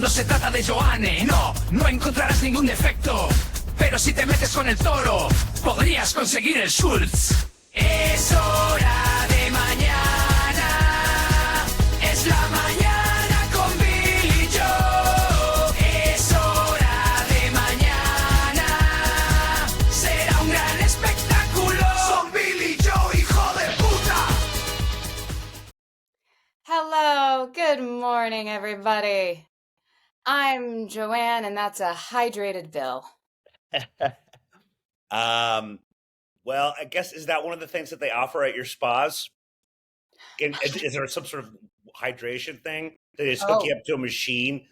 cuando se trata de Joanne. No, no encontrarás ningún defecto. Pero si te metes con el toro, podrías conseguir el Schultz. Es hora de mañana. Es la mañana con Billy Joe. Es hora de mañana. Será un gran espectáculo. Son Billy Joe, hijo de puta. Hello, good morning, everybody. I'm Joanne, and that's a hydrated Bill. Well, I guess is that one of the things that they offer at your spas? Is there some sort of hydration thing? They just hook you Oh, up to a machine,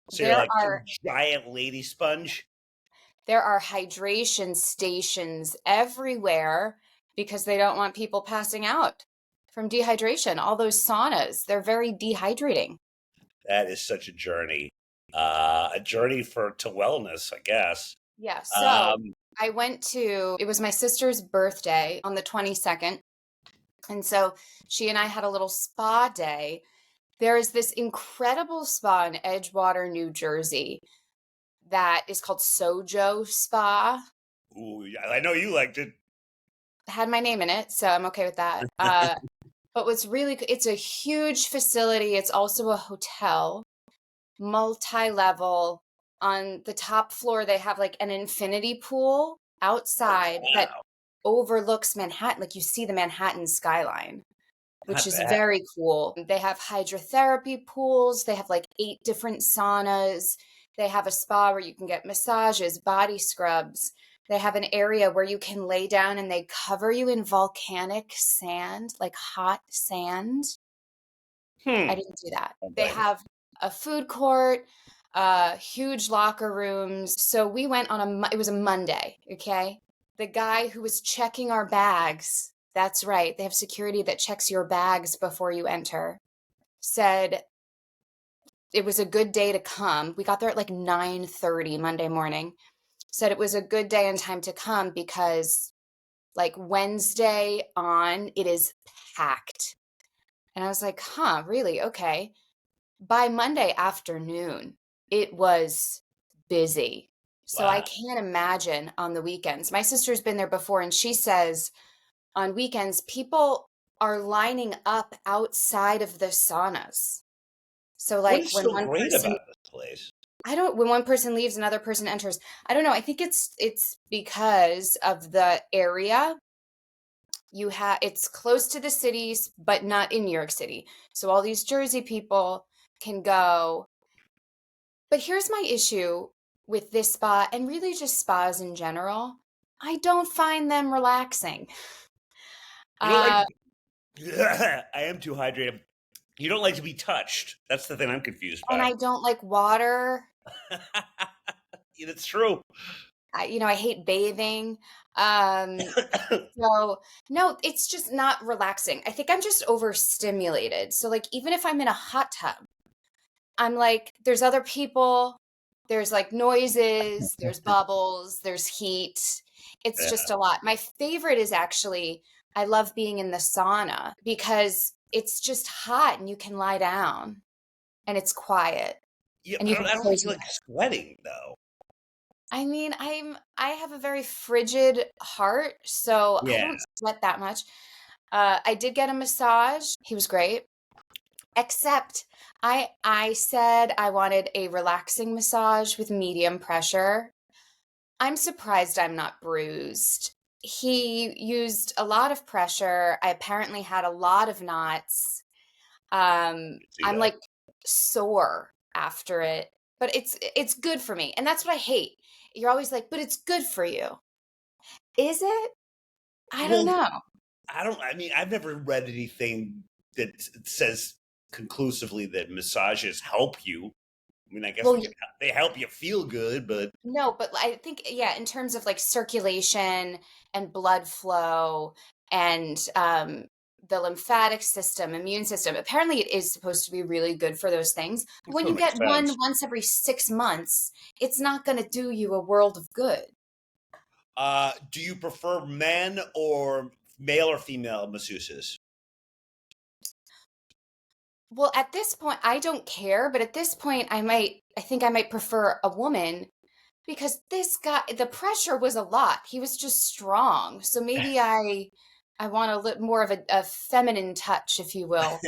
so you're there like some are giant lady sponge. there are hydration stations everywhere because they don't want people passing out from dehydration. All those saunas, they're very dehydrating. That is such a journey to wellness, I guess. Yeah, so Um, it was my sister's birthday on the 22nd. And so she and I had a little spa day. There is this incredible spa in Edgewater, New Jersey that is called Sojo Spa. ooh, I know you liked it. Had my name in it, so I'm okay with that. But it's a huge facility. It's also a hotel, multi-level. On the top floor, they have like an infinity pool Oh, outside that wow, overlooks Manhattan. Like you see the Manhattan skyline, which not is bad. very cool. They have hydrotherapy pools. They have like 8 different saunas. They have a spa where you can get massages, body scrubs. They have an area where you can lay down and they cover you in volcanic sand, like hot sand. I Hmm. didn't do that. Don't They blame you. have a food court, huge locker rooms. So we went it was a Monday, okay? The guy who was checking our bags, that's right, they have security that checks your bags before you enter, said it was a good day to come. We got there at like 9:30 Monday morning. Said it was a good day and time to come because like Wednesday on, it is packed. And I was like, huh, really? Okay. By Monday afternoon, it was busy. So I Wow. can't imagine on the weekends. My sister's been there before, and she says on weekends, people are lining up outside of the saunas. So, What like is so great about this place? when one person leaves, another person enters. I don't know. I think it's because of the area. It's close to the cities, but not in New York City. So all these Jersey people can go. But here's my issue with this spa and really just spas in general. I don't find them relaxing. You don't like? Uh, I am too hydrated. You don't like to be touched. That's the thing I'm confused and by. I don't like water. Yeah, that's true. I hate bathing. So no, it's just not relaxing. I think I'm just overstimulated. So like even if I'm in a hot tub, I'm like, there's other people, there's like noises, there's bubbles, there's heat. It's Yeah. just a lot. My favorite is actually, I love being in the sauna because it's just hot and you can lie down and it's quiet Yeah, and but you can I don't think close you your like eyes. sweating though. I mean, I have a very frigid heart, so I Yeah. don't sweat that much. I did get a massage. He was great. Except I said I wanted a relaxing massage with medium pressure. I'm surprised I'm not bruised. He used a lot of pressure. I apparently had a lot of knots. See I'm that? like sore after it, but it's good for me. And that's what I hate. You're always like, but it's good for you. Is it? I don't Well, know. I mean, I've never read anything that says conclusively that massages help you. I mean, I guess Well, they help you feel good, but no, but I think, yeah, in terms of like circulation and blood flow and the lymphatic system, immune system, apparently it is supposed to be really good for those things. But it when sort you of makes get one sense. once every 6 months, it's not going to do you a world of good. Do you prefer men or male or female masseuses? Well, at this point, I don't care, but at this point, I think I might prefer a woman because this guy, the pressure was a lot. He was just strong. So maybe I want a little more of a feminine touch, if you will.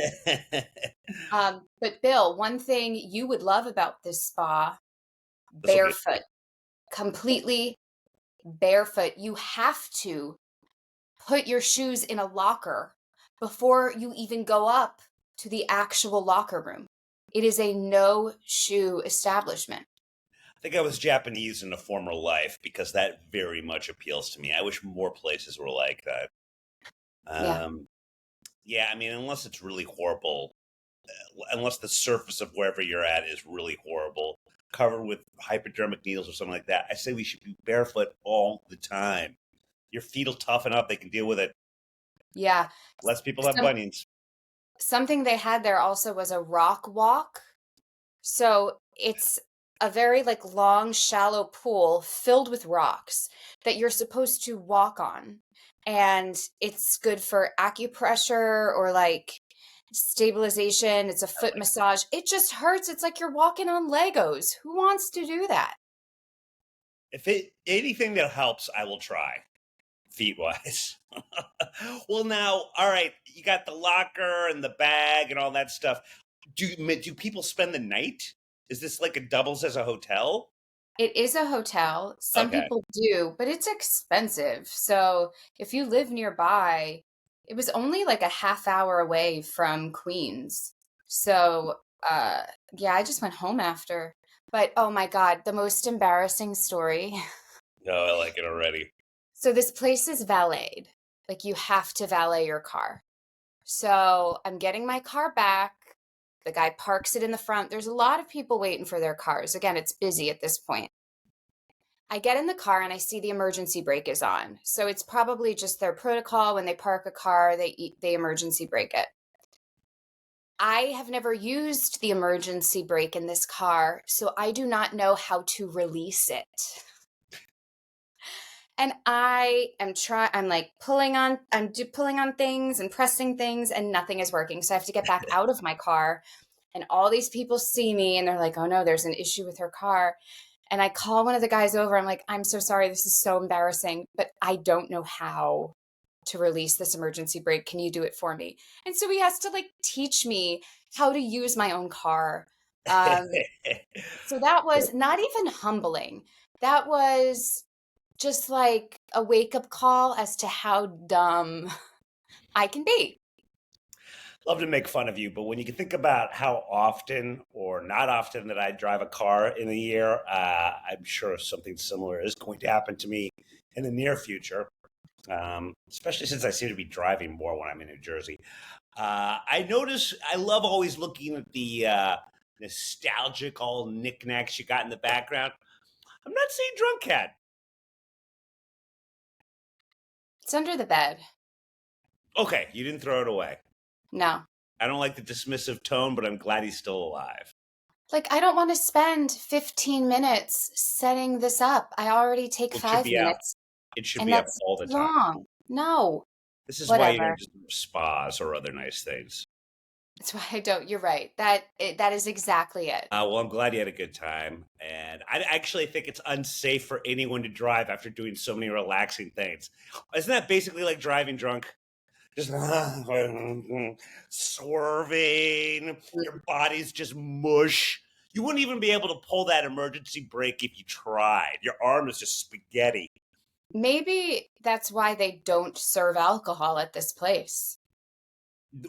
But Bill, one thing you would love about this spa, This will be barefoot, completely barefoot. You have to put your shoes in a locker before you even go up to the actual locker room. It is a no shoe establishment. I think I was Japanese in a former life because that very much appeals to me. I wish more places were like that. Yeah. Yeah, I mean, unless it's really horrible, unless the surface of wherever you're at is really horrible, covered with hypodermic needles or something like that, I say we should be barefoot all the time. Your feet will toughen up; they can deal with it. Yeah. Less people have Some, bunions. something they had there also was a rock walk. So it's a very like long, shallow pool filled with rocks that you're supposed to walk on. And it's good for acupressure or like stabilization. It's a foot massage. It just hurts. It's like you're walking on Legos. Who wants to do that? If it anything that helps, I will try. Feet wise. Well, now, all right, you got the locker and the bag and all that stuff. Do people spend the night? Is this like a doubles as a hotel? It is a hotel. Some Okay. people do, but it's expensive. So if you live nearby, it was only like a half hour away from Queens. So uh yeah, I just went home after. But oh my God, the most embarrassing story. No, I like it already. So this place is valeted. Like you have to valet your car. So I'm getting my car back. The guy parks it in the front. There's a lot of people waiting for their cars. Again, it's busy at this point. I get in the car and I see the emergency brake is on. So it's probably just their protocol when they park a car, they emergency brake it. I have never used the emergency brake in this car, so I do not know how to release it. And I'm like pulling on things and pressing things and nothing is working. So I have to get back out of my car and all these people see me and they're like, "Oh no, there's an issue with her car." And I call one of the guys over. I'm like, "I'm so sorry. This is so embarrassing, but I don't know how to release this emergency brake. Can you do it for me?" And so he has to like teach me how to use my own car. Um, so that was not even humbling. That was just like a wake up call as to how dumb I can be. Love to make fun of you, but when you can think about how often or not often that I drive a car in a year, I'm sure something similar is going to happen to me in the near future. Especially since I seem to be driving more when I'm in New Jersey. I notice I love always looking at the nostalgic all knickknacks you got in the background. I'm not seeing drunk cat. It's under the bed. Okay, you didn't throw it away. No. I don't like the dismissive tone, but I'm glad he's still alive. Like, I don't want to spend 15 minutes setting this up. I already take It should 5 be out. minutes, It should and be up that's all the time. long. No, This is why you don't whatever. just spas or other nice things. That's why I don't. You're right. That is exactly it. Well, I'm glad you had a good time. And I actually think it's unsafe for anyone to drive after doing so many relaxing things. Isn't that basically like driving drunk? Just swerving, your body's just mush. You wouldn't even be able to pull that emergency brake if you tried. Your arm is just spaghetti. Maybe that's why they don't serve alcohol at this place.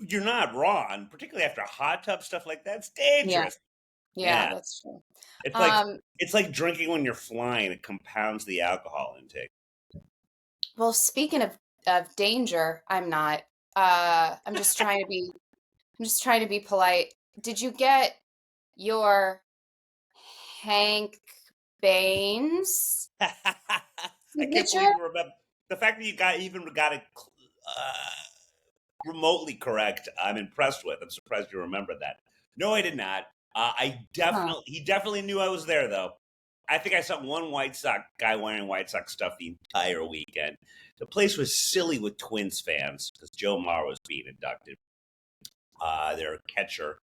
You're not wrong, particularly after a hot tub stuff like that. It's Yeah, dangerous. yeah, Yeah, that's true. it's like Um, it's like drinking when you're flying. It compounds the alcohol intake. well, speaking of danger, I'm not. I'm just trying to be. I'm just trying to be polite. Did you get your Hank Baines I can't believe signature? you remember the fact that you got it remotely correct. I'm impressed with. I'm surprised you remember that. No, I did not. Huh. He definitely knew I was there though. I think I saw one White Sox guy wearing White Sox stuff the entire weekend. The place was silly with Twins fans because Joe Mauer was being inducted. Their catcher,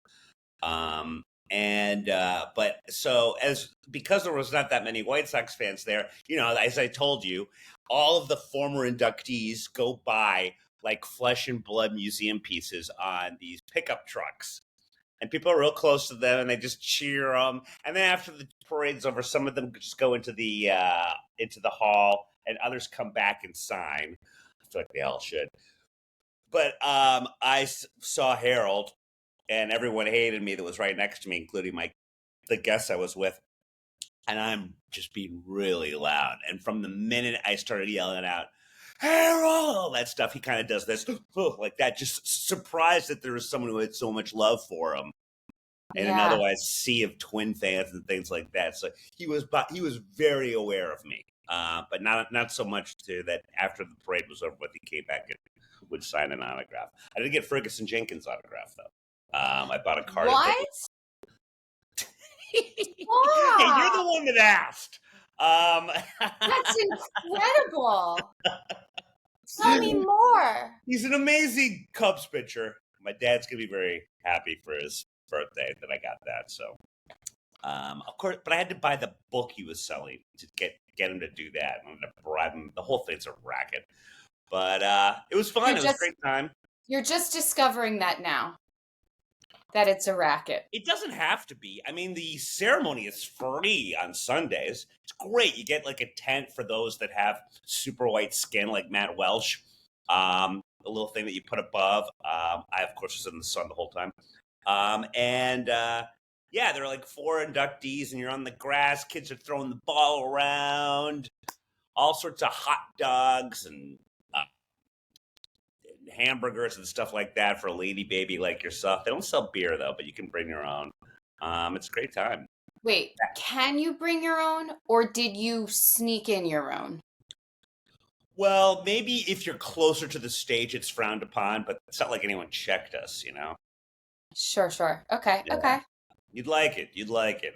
But so because there was not that many White Sox fans there, as I told you, all of the former inductees go by like flesh and blood museum pieces on these pickup trucks, and people are real close to them, and they just cheer them. And then after the parade's over, some of them just go into the hall, and others come back and sign. I feel like they all should. But I saw Harold, and everyone hated me that was right next to me, including the guests I was with. And I'm just being really loud. And from the minute I started yelling out, Harold, all that stuff, he kind of does this, like that, just surprised that there was someone who had so much love for him. And an otherwise sea of Twin fans and things like that. So he was very aware of me, but not so much to that after the parade was over with, he came back and would sign an autograph. I didn't get Ferguson Jenkins' autograph, though. I bought a card. What? Hey, you're the one that asked. That's incredible. Tell me more. He's an amazing Cubs pitcher. My dad's going to be very happy for his birthday that I got that. So, of course, but I had to buy the book he was selling to get him to do that. I'm going to bribe him. The whole thing's a racket. But it was fun. It was a great time. You're just discovering that now, that it's a racket. It doesn't have to be. I mean, the ceremony is free on Sundays. It's great. You get like a tent for those that have super white skin, like Matt Welsh. A little thing that you put above. I, of course, was in the sun the whole time. Yeah, there are like 4 inductees, and you're on the grass. Kids are throwing the ball around. All sorts of hot dogs and hamburgers and stuff like that for a lady baby like yourself. They don't sell beer, though, but you can bring your own. It's a great time. Wait, can you bring your own, or did you sneak in your own? Well, maybe if you're closer to the stage, it's frowned upon, but it's not like anyone checked us, Sure. Okay, yeah. Okay. You'd like it.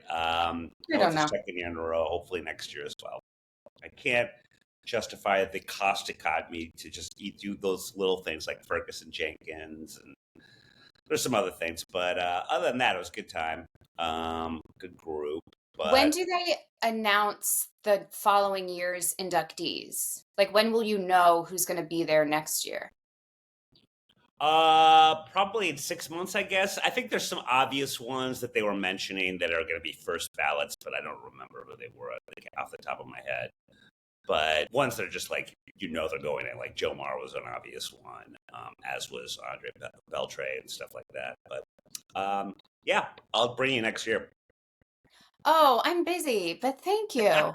I don't know. Second year in a row, hopefully next year as well. I can't justify the cost it got me to just do those little things like Ferguson Jenkins, and there's some other things, but other than that, it was a good time. Good group. But when do they announce the following year's inductees? Like, when will you know who's going to be there next year? Probably in 6 months, I guess. I think there's some obvious ones that they were mentioning that are going to be first ballots, but I don't remember who they were off the top of my head. But ones that are just like, they're going in, like Joe Mar was an obvious one, as was Andre Beltre and stuff like that. But yeah, I'll bring you next year. Oh, I'm busy, but thank you. I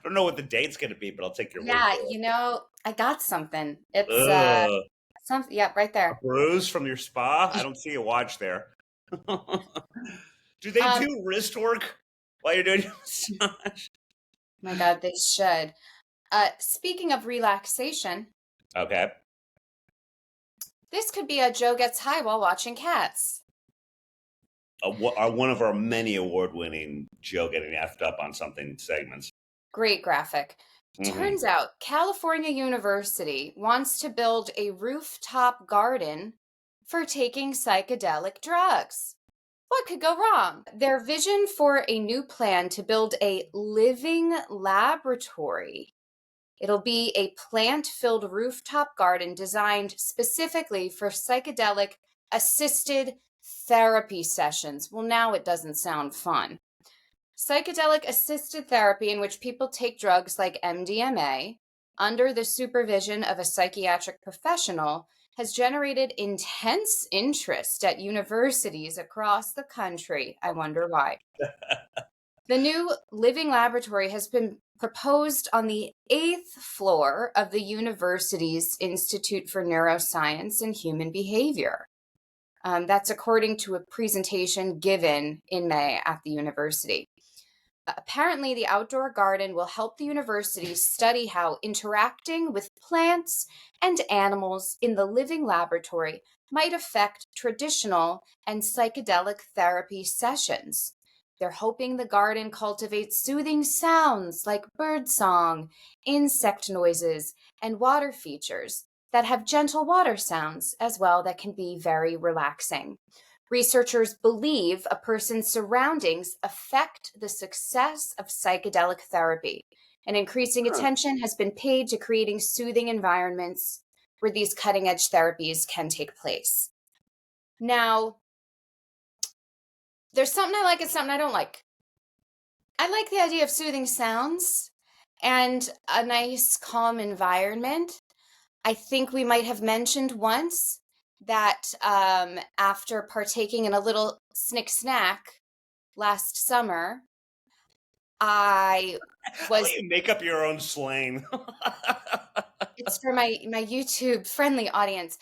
don't know what the date's going to be, but I'll take your word for it. I got something. It's something. Yeah, right there. A bruise from your spa? I don't see a watch there. Do they do wrist work while you're doing your massage? My God, they should. Speaking of relaxation. Okay. This could be a Joe Gets High while watching cats. One of our many award-winning Joe Getting Effed Up on Something segments. Great graphic. Mm-hmm. Turns out California University wants to build a rooftop garden for taking psychedelic drugs. What could go wrong? Their vision for a new plan to build a living laboratory. It'll be a plant-filled rooftop garden designed specifically for psychedelic-assisted therapy sessions. Well, now it doesn't sound fun. Psychedelic-assisted therapy in which people take drugs like MDMA under the supervision of a psychiatric professional has generated intense interest at universities across the country. I wonder why. The new living laboratory has been proposed on the 8th floor of the university's Institute for Neuroscience and Human Behavior. That's according to a presentation given in May at the university. Apparently, the outdoor garden will help the university study how interacting with plants and animals in the living laboratory might affect traditional and psychedelic therapy sessions. They're hoping the garden cultivates soothing sounds like birdsong, insect noises, and water features that have gentle water sounds as well that can be very relaxing. Researchers believe a person's surroundings affect the success of psychedelic therapy, and increasing attention has been paid to creating soothing environments where these cutting-edge therapies can take place. Now, there's something I like and something I don't like. I like the idea of soothing sounds and a nice, calm environment. I think we might have mentioned once that after partaking in a little snack last summer, I How was. do you make up your own slang? It's for my YouTube friendly audience.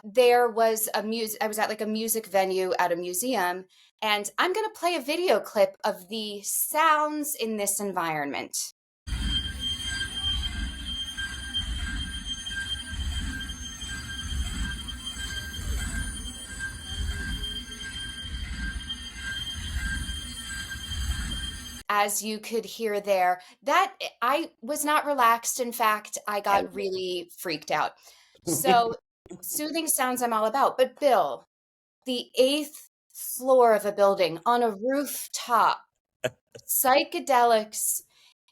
There was I was at like a music venue at a museum, and I'm gonna play a video clip of the sounds in this environment. As you could hear there, that I was not relaxed. In fact, I got really freaked out. So, soothing sounds I'm all about. But Bill, the eighth floor of a building on a rooftop, psychedelics,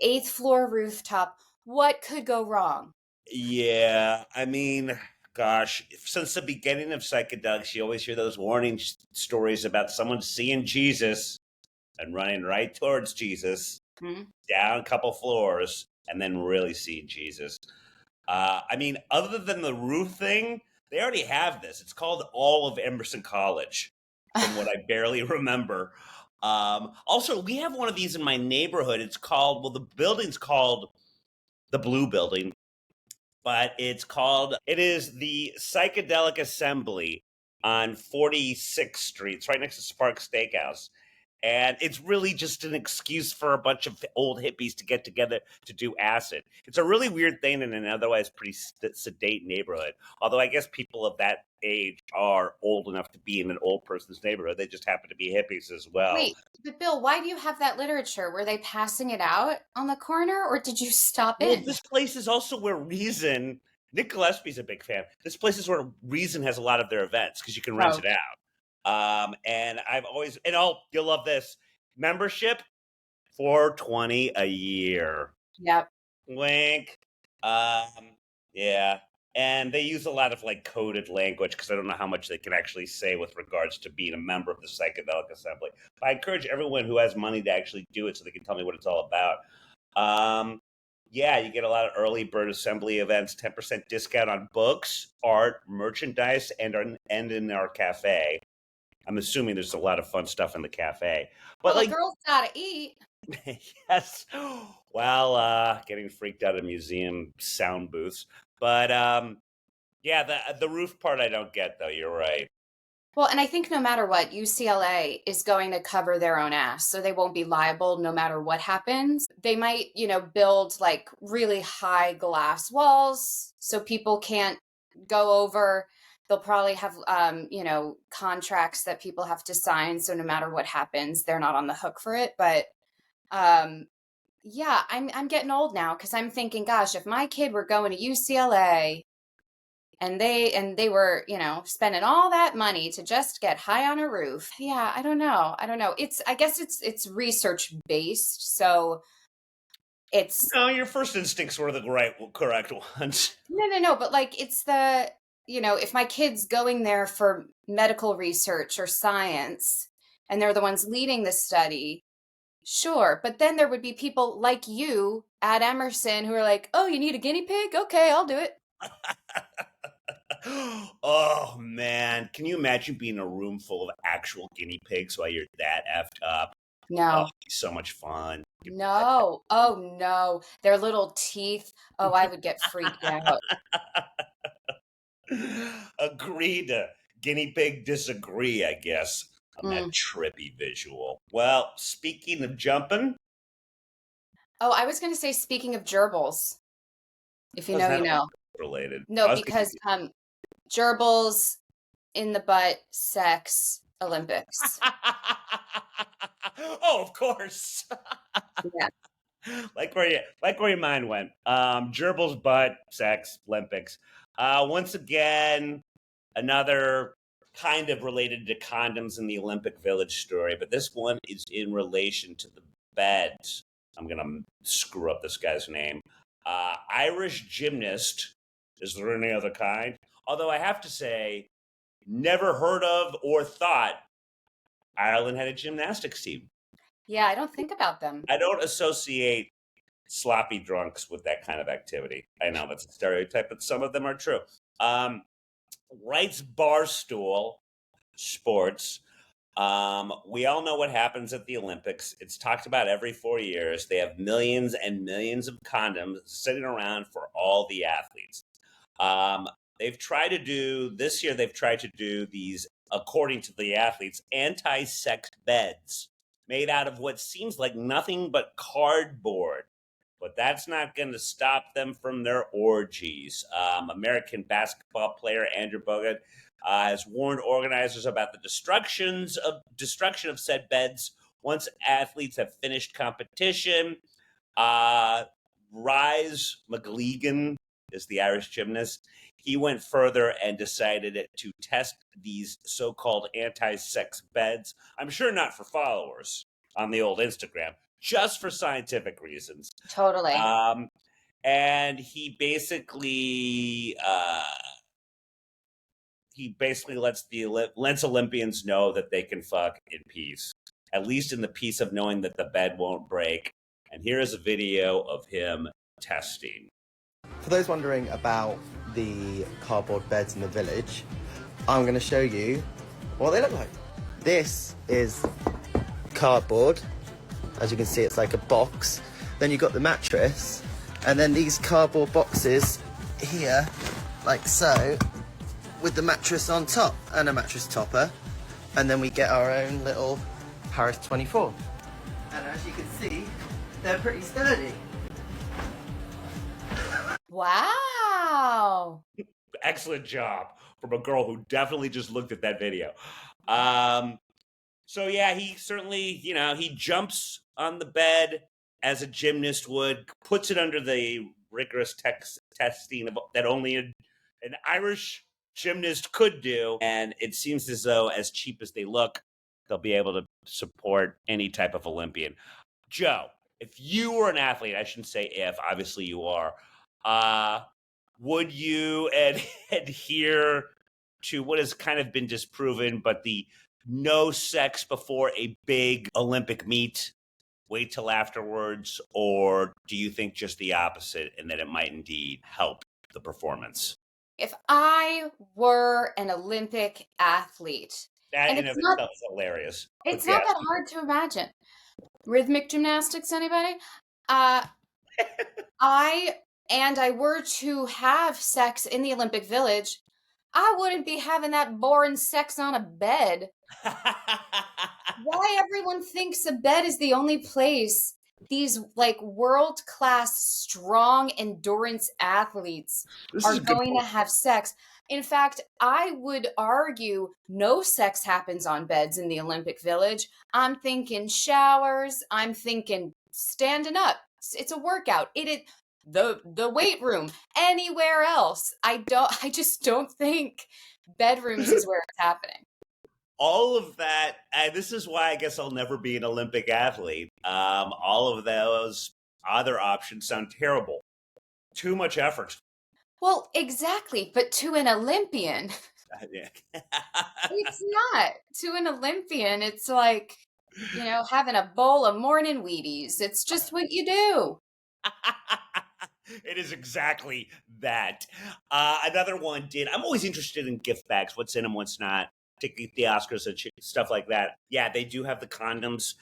eighth floor rooftop. What could go wrong? Yeah, I mean, gosh, since the beginning of psychedelics, you always hear those warning stories about someone seeing Jesus and running right towards Jesus, Hmm? down a couple floors, and then really seeing Jesus. I mean, other than the roof thing, they already have this. It's called all of Emerson College, from what I barely remember. Also, we have one of these in my neighborhood. It's called, well, the building's called the Blue Building, but it is the Psychedelic Assembly on 46th Street. It's right next to Spark Steakhouse. And it's really just an excuse for a bunch of old hippies to get together to do acid. It's a really weird thing in an otherwise pretty sedate neighborhood. Although I guess people of that age are old enough to be in an old person's neighborhood. They just happen to be hippies as well. Wait, but Bill, why do you have that literature? Were they passing it out on the corner, or did you stop Well, in? this place is also where Reason, Nick Gillespie's a big fan. This place is where Reason has a lot of their events because you can rent Oh, it out. And I've always, and oh, you'll love this membership, $420 a year. yep. Wink. Yeah. And they use a lot of like coded language because I don't know how much they can actually say with regards to being a member of the Psychedelic Assembly. But I encourage everyone who has money to actually do it so they can tell me what it's all about. Um, yeah, you get a lot of early bird assembly events, 10% discount on books, art, merchandise, and in our cafe. I'm assuming there's a lot of fun stuff in the cafe. But Well, a like, girl's gotta eat. yes. Well, getting freaked out at museum sound booths. But yeah, the roof part I don't get though. You're right. Well, and I think no matter what, UCLA is going to cover their own ass. So they won't be liable no matter what happens. They might, build like really high glass walls so people can't go over. They'll probably have, contracts that people have to sign. So no matter what happens, they're not on the hook for it. But yeah, I'm getting old now because I'm thinking, gosh, if my kid were going to UCLA and they were spending all that money to just get high on a roof, yeah, I don't know, I guess it's research based, so it's No, your first instincts were the correct ones. no, but like it's the if my kid's going there for medical research or science and they're the ones leading the study, sure, but then there would be people like you at Emerson who are like, oh, you need a guinea pig, okay, I'll do it. Oh man, can you imagine being in a room full of actual guinea pigs while you're that effed up? Oh, No. it'd be so much fun. No. Oh no. Their little teeth. Oh, I would get freaked out. Agree to guinea pig disagree, I guess, on that Mm. trippy visual. Well, speaking of jumping, Oh, I was going to say, speaking of gerbils, if you how's know, that you know. related? No, because gerbils in the butt sex Olympics. Oh, of course. Yeah. Like where your mind went. Gerbils, butt, sex, Olympics. Once again, another kind of related to condoms in the Olympic Village story, but this one is in relation to the beds. I'm going to screw up this guy's name. Irish gymnast. Is there any other kind? Although I have to say, never heard of or thought Ireland had a gymnastics team. Yeah, I don't think about them. I don't associate sloppy drunks with that kind of activity. I know that's a stereotype, but some of them are true. Writes Barstool Sports. We all know what happens at the Olympics. It's talked about every 4 years. They have millions and millions of condoms sitting around for all the athletes. They've tried to do this year. They've tried to do these, according to the athletes, anti-sex beds made out of what seems like nothing but cardboard. But that's not going to stop them from their orgies. American basketball player Andrew Bogut has warned organizers about the destruction of said beds once athletes have finished competition. Rise McGuigan is the Irish gymnast. He went further and decided to test these so-called anti-sex beds. I'm sure not for followers on the old Instagram, just for scientific reasons. Totally. And he basically lets Olympians know that they can fuck in peace, at least in the peace of knowing that the bed won't break. And here is a video of him testing. For those wondering about the cardboard beds in the village, I'm going to show you what they look like. This is cardboard. As you can see, it's like a box. Then you've got the mattress, and then these cardboard boxes here, like so, with the mattress on top and a mattress topper. And then we get our own little Paris 24. And as you can see, they're pretty sturdy. Wow. Excellent job from a girl who definitely just looked at that video. So yeah, he certainly, he jumps on the bed as a gymnast would, puts it under the rigorous testing that only an Irish gymnast could do. And it seems as though, as cheap as they look, they'll be able to support any type of Olympian. Joe, if you were an athlete, I shouldn't say if, obviously you are, would you adhere to what has kind of been disproven, but the no sex before a big Olympic meet, wait till afterwards, or do you think just the opposite and that it might indeed help the performance? If I were an Olympic athlete, That and in it's of not, itself is hilarious. it's But not yes. that hard to imagine. Rhythmic gymnastics, anybody? I were to have sex in the Olympic Village, I wouldn't be having that boring sex on a bed. Why everyone thinks a bed is the only place these like world-class strong endurance athletes This are is a good going to have sex. In fact, I would argue no sex happens on beds in the Olympic Village. I'm thinking showers, I'm thinking standing up. It's a workout. The weight room. Anywhere else, I just don't think bedrooms is where it's happening. All of that, this is why I guess I'll never be an Olympic athlete. All of those other options sound terrible. Too much effort. Well, exactly. But to an Olympian, it's not. To an Olympian, it's like, having a bowl of Mornin Wheaties. It's just what you do. It is exactly that. Another one did. I'm always interested in gift bags. What's in them, what's not. Particularly the Oscars and stuff like that. Yeah, they do have the condoms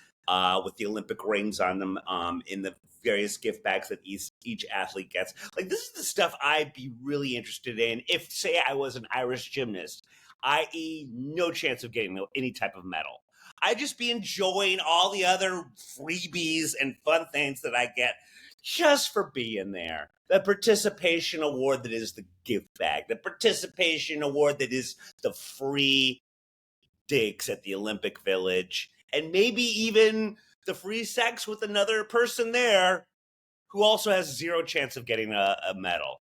with the Olympic rings on them in the various gift bags that each athlete gets. Like, this is the stuff I'd be really interested in if, say, I was an Irish gymnast, i.e. no chance of getting any type of medal. I'd just be enjoying all the other freebies and fun things that I get just for being there. The participation award that is the gift bag, the participation award that is the free digs at the Olympic Village, and maybe even the free sex with another person there who also has zero chance of getting a medal.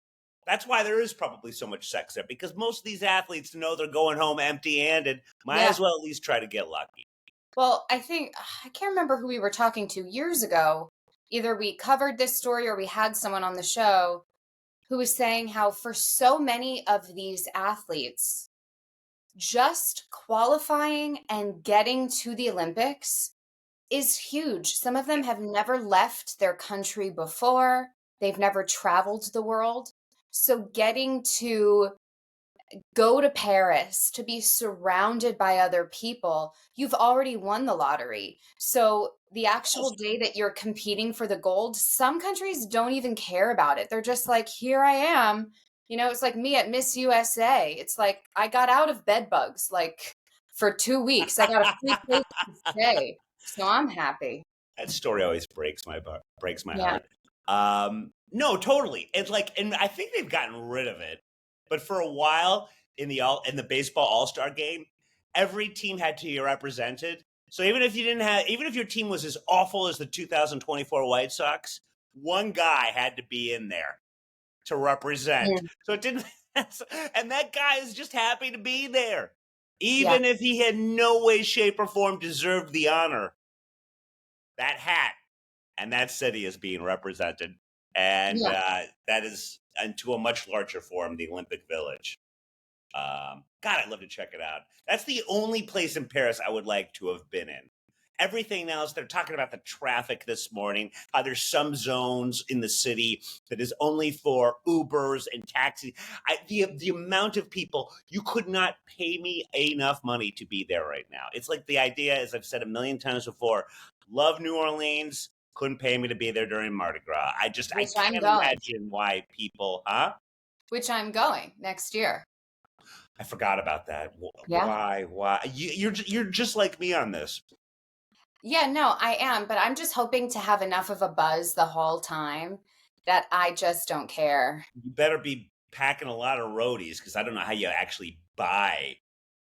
That's why there is probably so much sex there, because most of these athletes know they're going home empty-handed. Might Yeah. as well at least try to get lucky. Well, I can't remember who we were talking to years ago. Either we covered this story or we had someone on the show who was saying how for so many of these athletes, just qualifying and getting to the Olympics is huge. Some of them have never left their country before. They've never traveled the world. So getting to go to Paris, to be surrounded by other people, you've already won the lottery. So the actual day that you're competing for the gold, some countries don't even care about it. They're just like, here I am. You know, it's like me at Miss USA. It's like I got out of bed bugs like for 2 weeks. I got a free place to stay. So I'm happy. That story always breaks my Yeah. heart. No, totally. It's like, and I think they've gotten rid of it. But for a while in the baseball All-Star game, every team had to be represented. So even if your team was as awful as the 2024 White Sox, one guy had to be in there to represent. Mm. So it didn't, and that guy is just happy to be there, Yeah. even if he had no way, shape, or form deserved the honor. That hat and that city is being represented, and Yeah. that is, and to a much larger form, the Olympic Village. God, I'd love to check it out. That's the only place in Paris I would like to have been in. Everything else, they're talking about the traffic this morning. There's some zones in the city that is only for Ubers and taxis. The amount of people, you could not pay me enough money to be there right now. It's like the idea, as I've said a million times before, love New Orleans, couldn't pay me to be there during Mardi Gras. I Which I'm can't going. imagine why people, huh? Which I'm going next year. I forgot about that. Yeah. Why? You're just like me on this. Yeah, no, I am, but I'm just hoping to have enough of a buzz the whole time that I just don't care. You better be packing a lot of roadies, because I don't know how you actually buy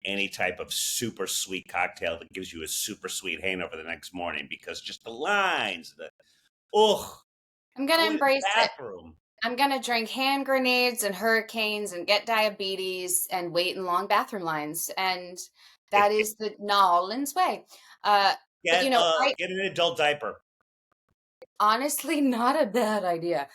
any type of super sweet cocktail that gives you a super sweet hangover the next morning, because just the lines, I'm gonna go in the embrace it. bathroom. I'm gonna drink hand grenades and hurricanes and get diabetes and wait in long bathroom lines. And that is the New Orleans way. But Get you know, get an adult diaper. honestly, not a bad idea.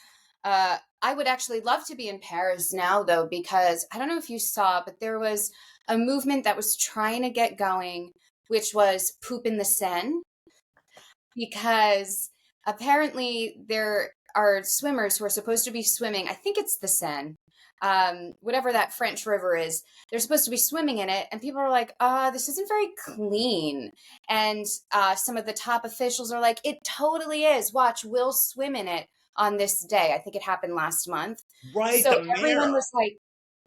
I would actually love to be in Paris now, though, because I don't know if you saw, but there was a movement that was trying to get going, which was poop in the Seine, because apparently there are swimmers who are supposed to be swimming. I think it's the Seine, whatever that French river is. They're supposed to be swimming in it, and people are like, this isn't very clean. And some of the top officials are like, it totally is. Watch, we'll swim in it on this day. I think it happened last month. Right, So the everyone mayor. was like,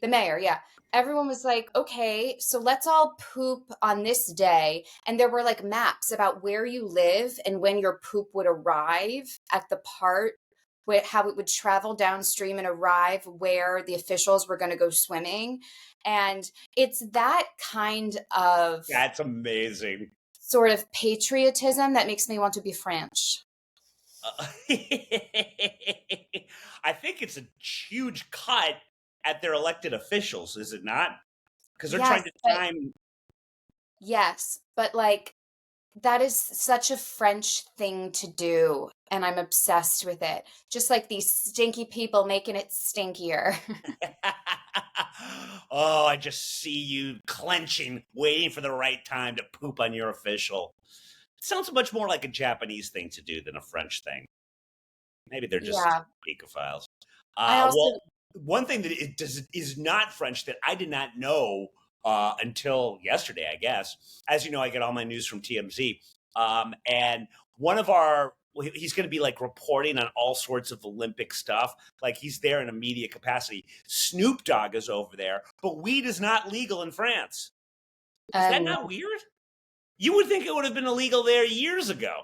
the mayor, yeah. Everyone was like, okay, so let's all poop on this day. And there were like maps about where you live and when your poop would arrive at the part how it would travel downstream and arrive where the officials were going to go swimming. And it's that kind of That's amazing. sort of patriotism that makes me want to be French. I think it's a huge cut at their elected officials, is it not? Because they're trying to time. Yes, but like that is such a French thing to do, and I'm obsessed with it. Just like these stinky people making it stinkier. Oh, I just see you clenching, waiting for the right time to poop on your official. It sounds much more like a Japanese thing to do than a French thing. Maybe they're just Yeah. ecophiles. I also Well, one thing that is not French that I did not know until yesterday, I guess. As you know, I get all my news from TMZ. And he's going to be like reporting on all sorts of Olympic stuff. Like he's there in a media capacity. Snoop Dogg is over there, but weed is not legal in France. Is that not weird? You would think it would have been illegal there years ago.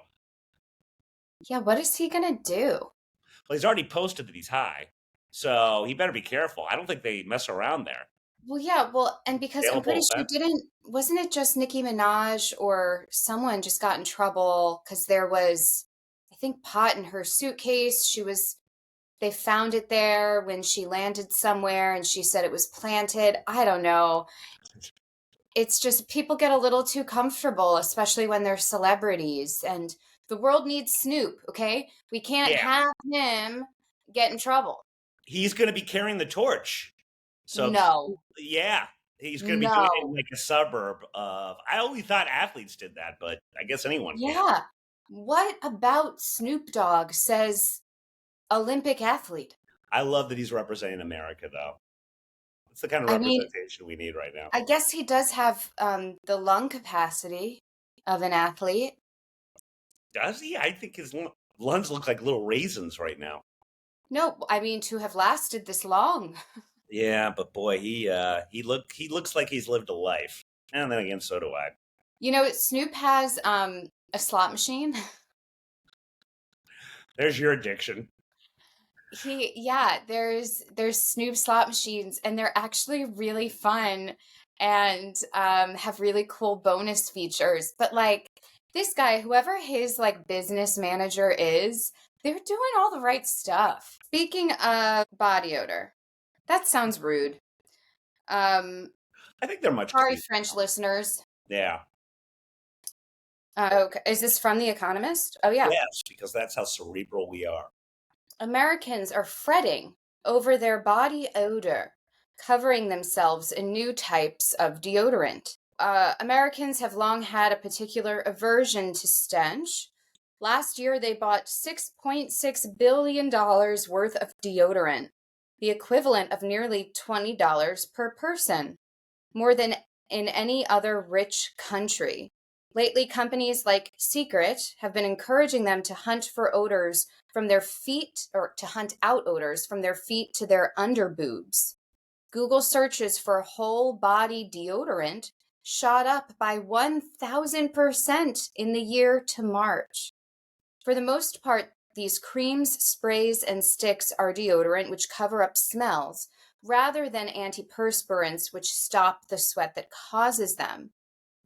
Yeah, what is he gonna do? Well, he's already posted that he's high, so he better be careful. I don't think they mess around there. Well, yeah, and because I'm pretty sure wasn't it just Nicki Minaj or someone just got in trouble because there was, I think, pot in her suitcase. She was They found it there when she landed somewhere and she said it was planted. I don't know. It's just people get a little too comfortable, especially when they're celebrities. And the world needs Snoop, okay? We can't Yeah. have him get in trouble. He's going to be carrying the torch. So, No, yeah, he's going to be doing it in no. like a suburb of. I only thought athletes did that, but I guess anyone can. Yeah. What about Snoop Dogg says Olympic athlete? I love that he's representing America, though. It's the kind of I mean, representation we need right now. I guess he does have the lung capacity of an athlete. Does he? I think his lungs look like little raisins right now. No, I mean to have lasted this long. Yeah, but boy, he looks like he's lived a life. And then again, so do I. You know, Snoop has a slot machine. There's your addiction. There's Snoop slot machines and they're actually really fun and have really cool bonus features. But like this guy, whoever his like business manager is, they're doing all the right stuff. Speaking of body odor, that sounds rude. Um, I think they're much Sorry, cleaner. French listeners. Yeah. Okay, is this from The Economist? Oh yeah. Yes, because that's how cerebral we are. Americans are fretting over their body odor, covering themselves in new types of deodorant. Americans have long had a particular aversion to stench. Last year, they bought $6.6 billion worth of deodorant, the equivalent of nearly $20 per person, more than in any other rich country. Lately, companies like Secret have been encouraging them to hunt for odors from their feet, or to hunt out odors from their feet to their underboobs. Google searches for whole body deodorant shot up by 1,000% in the year to March. For the most part, these creams, sprays, and sticks are deodorant which cover up smells, rather than antiperspirants which stop the sweat that causes them.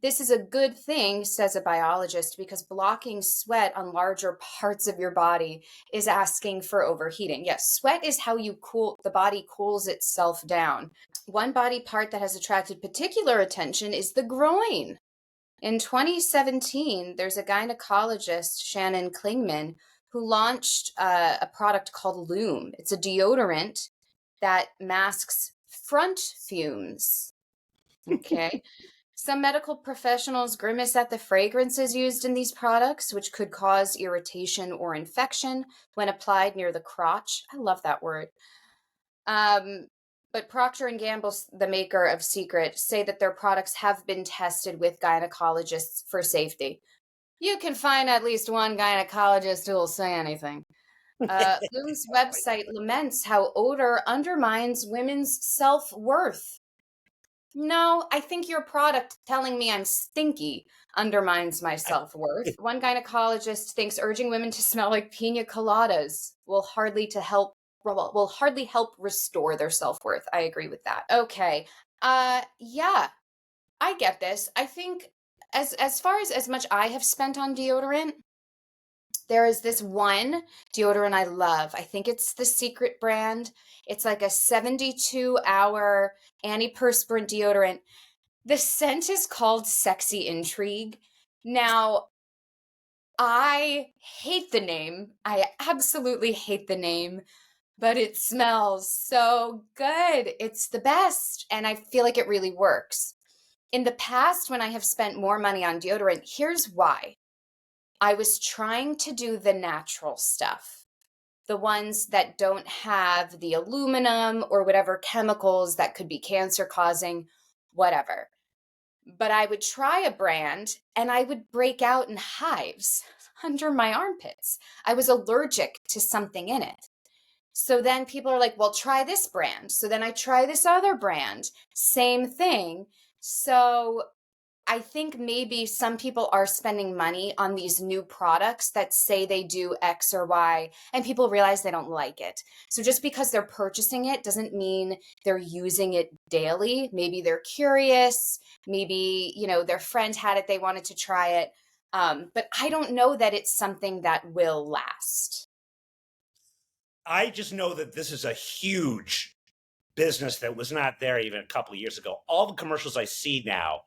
This is a good thing, says a biologist, because blocking sweat on larger parts of your body is asking for overheating. Yes, sweat is how the body cools itself down. One body part that has attracted particular attention is the groin. In 2017, there's a gynecologist, Shannon Klingman, who launched a product called Lume. It's a deodorant that masks front fumes. Okay. Some medical professionals grimace at the fragrances used in these products, which could cause irritation or infection when applied near the crotch. I love that word. But Procter & Gamble, the maker of Secret, say that their products have been tested with gynecologists for safety. You can find at least one gynecologist who will say anything. Lume's website laments how odor undermines women's self-worth. No, I think your product telling me I'm stinky undermines my self-worth. One gynecologist thinks urging women to smell like pina coladas will hardly help restore their self-worth. I agree with that. Okay. Yeah, I get this. I think as far as much I have spent on deodorant, there is this one deodorant I love. I think it's the Secret brand. It's like a 72-hour antiperspirant deodorant. The scent is called Sexy Intrigue. Now, I hate the name. I absolutely hate the name, but it smells so good. It's the best, and I feel like it really works. In the past, when I have spent more money on deodorant, here's why. I was trying to do the natural stuff, the ones that don't have the aluminum or whatever chemicals that could be cancer causing, whatever. But I would try a brand and I would break out in hives under my armpits. I was allergic to something in it. So then people are like, well, try this brand. So then I try this other brand, same thing. So I think maybe some people are spending money on these new products that say they do X or Y, and people realize they don't like it. So just because they're purchasing it doesn't mean they're using it daily. Maybe they're curious. Maybe, their friend had it, they wanted to try it. But I don't know that it's something that will last. I just know that this is a huge business that was not there even a couple of years ago. All the commercials I see now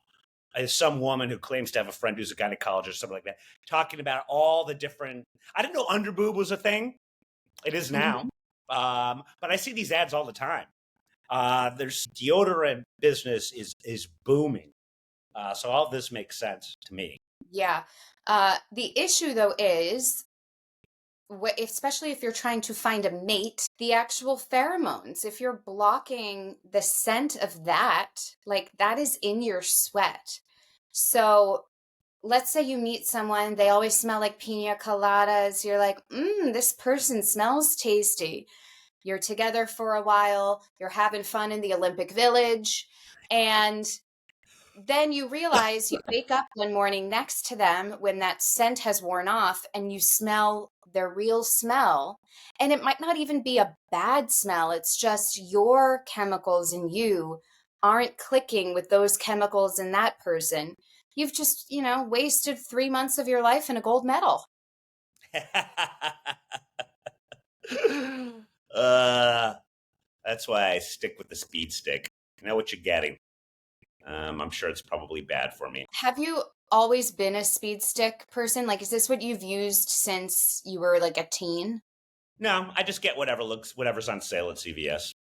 is some woman who claims to have a friend who's a gynecologist or something like that, talking about all the different. I didn't know underboob was a thing. It is now, but I see these ads all the time. There's deodorant business is booming, so all this makes sense to me. Yeah. The issue though is, especially if you're trying to find a mate, the actual pheromones, if you're blocking the scent of that, like that is in your sweat. So let's say you meet someone, they always smell like pina coladas. You're like, this person smells tasty. You're together for a while, you're having fun in the Olympic Village, and then you realize you wake up one morning next to them when that scent has worn off and you smell their real smell. And it might not even be a bad smell. It's just your chemicals and you aren't clicking with those chemicals in that person. You've just, wasted 3 months of your life and a gold medal. That's why I stick with the speed stick. You know what you're getting. I'm sure it's probably bad for me. Have you always been a speed stick person? Like, is this what you've used since you were like a teen? No, I just get whatever's on sale at CVS.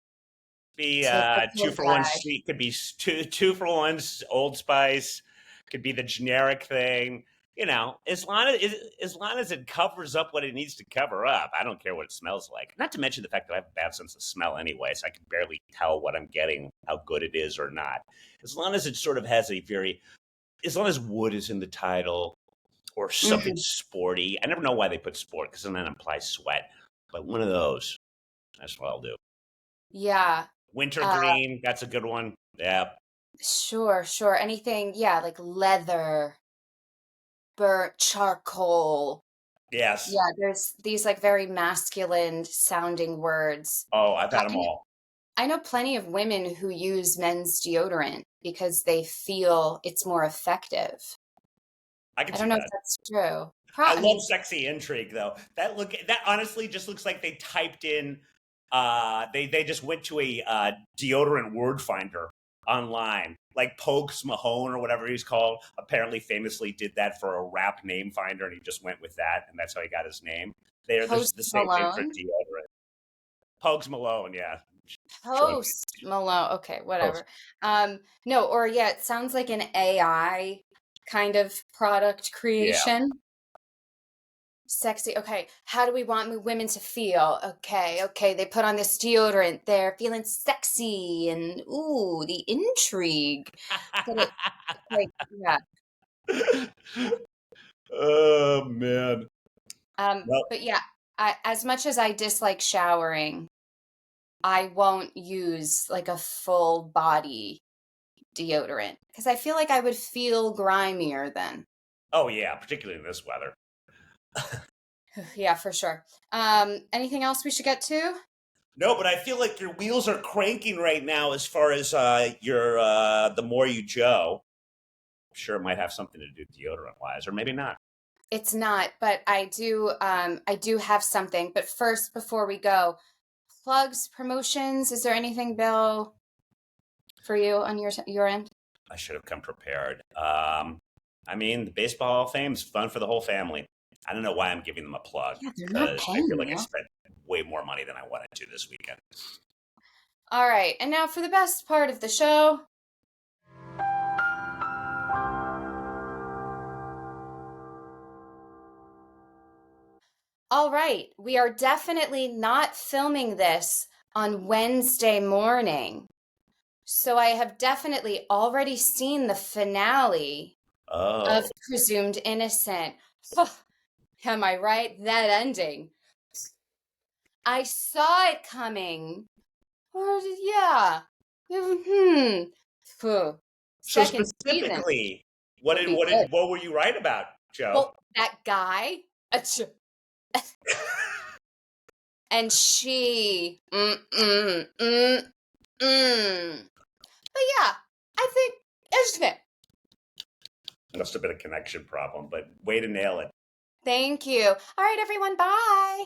Be Typical 2 for 1 guy. sweet, could be two for 1 Old Spice, could be the generic thing. As long as it covers up what it needs to cover up, I don't care what it smells like. Not to mention the fact that I have a bad sense of smell anyway, so I can barely tell what I'm getting, how good it is or not. As long as it sort of has as long as wood is in the title or something sporty. I never know why they put sport because then that implies sweat. But one of those, that's what I'll do. Yeah. Winter green, that's a good one. Yeah. Sure. Anything, yeah, like leather, burnt charcoal. Yes. Yeah, there's these like very masculine sounding words. Oh, I've had them all. I know plenty of women who use men's deodorant because they feel it's more effective. I can I see don't know that. if that's true. I love sexy intrigue though. That honestly just looks like they typed in they just went to a deodorant word finder online, like Pokes Mahone or whatever he's called. Apparently famously did that for a rap name finder and he just went with that and that's how he got his name. This is the same thing for deodorant. Pogues Malone, yeah. Post Malone. Okay, whatever. No, or yeah, it sounds like an AI kind of product creation. Yeah. Sexy. Okay, how do we want women to feel? Okay, they put on this deodorant. They're feeling sexy and ooh, the intrigue. Yeah. Oh man. But yeah, as much as I dislike showering, I won't use like a full body deodorant because I feel like I would feel grimier then. Oh yeah, particularly in this weather. Yeah, for sure. Anything else we should get to? No, but I feel like your wheels are cranking right now as far as your the more you Joe. I'm sure it might have something to do deodorant wise, or maybe not. It's not, but I do have something. But first, before we go, plugs, promotions. Is there anything, Bill, for you on your end? I should have come prepared. I mean, the Baseball Hall of Fame is fun for the whole family. I don't know why I'm giving them a plug. Yeah, they're not paying I feel like you. I spent way more money than I wanted to this weekend. All right, and now for the best part of the show. All right, we are definitely not filming this on Wednesday morning. So I have definitely already seen the finale of Presumed Innocent. Am I right? That ending. I saw it coming. Or yeah. So specifically, what were you right about, Joe? Well, that guy. And she. But yeah, I think isn't it? Must have been a connection problem, but way to nail it. Thank you. All right, everyone. Bye.